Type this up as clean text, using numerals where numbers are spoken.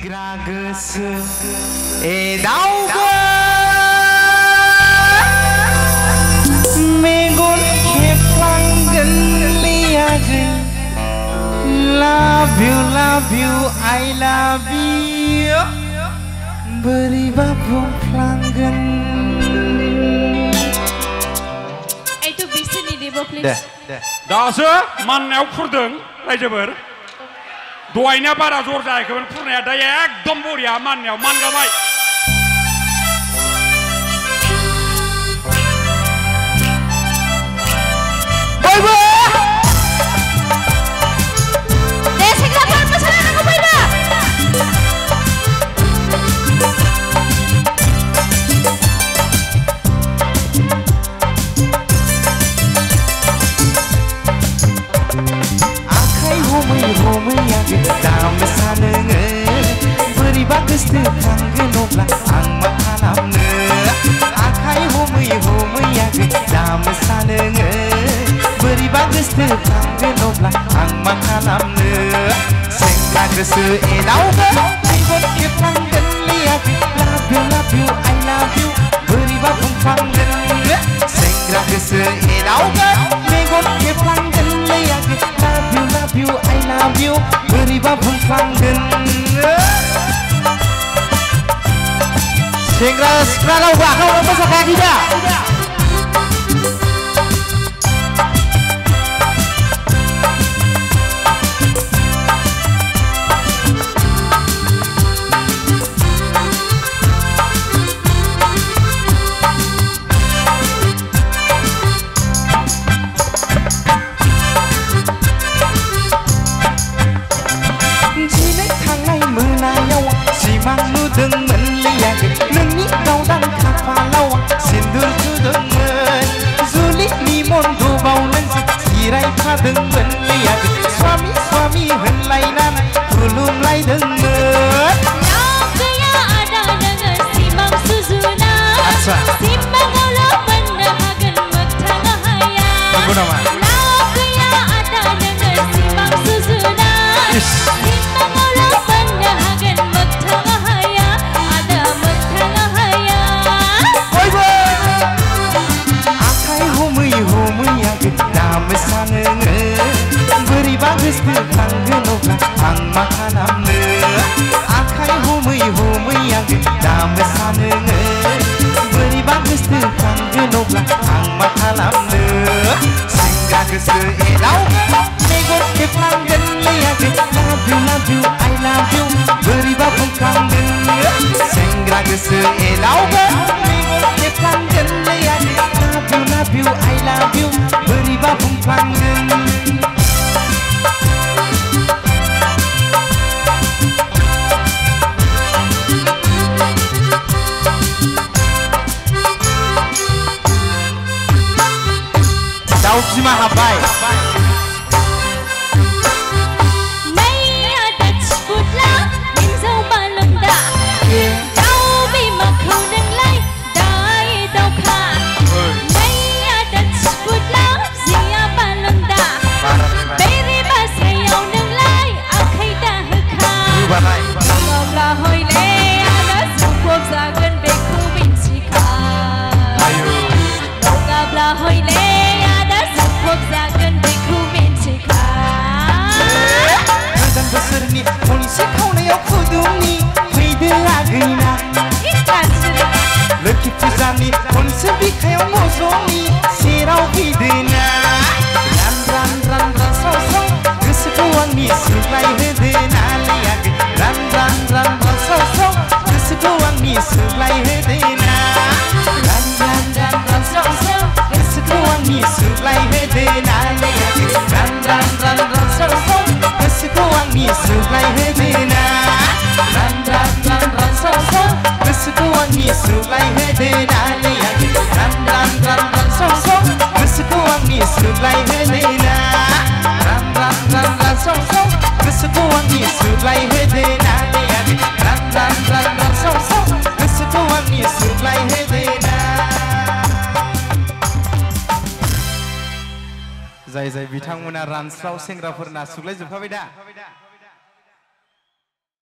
सेंग्रा गोसो एदावबो Megan खेफ्लांगोन लियाजों love you I love you बोरैबा बुंफ्लांगोन एथ' बिसोरनि देबो प्लिज दासो माननायाव फुरदों रायजोफोर दहायना बारा जर जायाखैमोन फुरनाया दा एकदम बरिया माननायाव मानगाबाय बयबो दाम सानोङो बोरैबा गोसो थांगोन अब्ला आं मा खालामनो आखाइ हमै हमै दाम सानोङो बोरैबा गोसो थांगोन अब्ला आं मा खालामनो सेंग्रा गोसो एदावगोन मेगन खेफ्लांगोन लियाखै love you I love you बोरैबा बुंफ्लांगोन सेंग्रा गोसो एदावगोन मेगन खेफ्लांगोन लियाखै love you I love you बोरैबा बुंफ्लांगोन सेंग्रा सिख्ला रावबो आखायाव मोसाखायाखै दा सिमां नुदोंमोन लियाखै नोंनि गावदां खाफालाव सिन्दुर सुदोंमोन जुलिनि मन्दबाव नोंजों जिरायफादोंमोन लियाखै स्वामी स्वामी होनलायनानै खुलुमलायदोंमोन गैया आदा नोङो सिमां सुजुना सिमाङावल' मोननो हागोन मोगथाङा हाया नंगौ नामा गैया आदा नोङो सिमां सुजुना बोरैबा गोसो थांगोन अब्ला आं मा खालामनो आखाइ हमै हमै दाम सानोङो बोरैबा गोसो थांगोन अब्ला आं मा खालामनो सेंग्रा गोसो एदावगोन मेगन खेफ्लांगोन लियाखै love you I love you बोरैबा बुंफ्लांगोन सेंग्रा गोसो एदावगोन मेगन खेफ्लांगोन लियाखै love you I love you बोरैबा बुंफ्लांगोन दाउ बिमा हाबबाय बोसोरनि खनसे खावनायाव फुदुंनि फैदो लागैना लोखि फुजानि खनसे बिखायाव मज'नि सेराव फैदोना रान रान रान रान साव साव गोसोखौ आंनि सुग्लाय होदोना लियाखै रान रान रान रान साव साव गोसोखौ आंनि सुग्लाय होदोना रान रान रान रान साव साव गोसोखौ आंनि सुग्लाय होदोना लियाखै रान रान रान रान साव साव गोसोखौ आंनि सुग्लाय होदोना रान रान रान रान साव साव गोसोखौ आंनि सुग्लाय होदोना लियाखै रान रान रान रान साव साव गोसोखौ आंनि सुग्लाय होदोना रान रान रान रान साव साव गोसोखौ आंनि सुग्लाय होदोना लियाखै रान रान रान रान साव साव गोसोखौ आंनि सुग्लाय होदोना जाय जाय बिथांमोना रानस्राव सेंग्राफोरना सुग्लायजोबखाबाय दा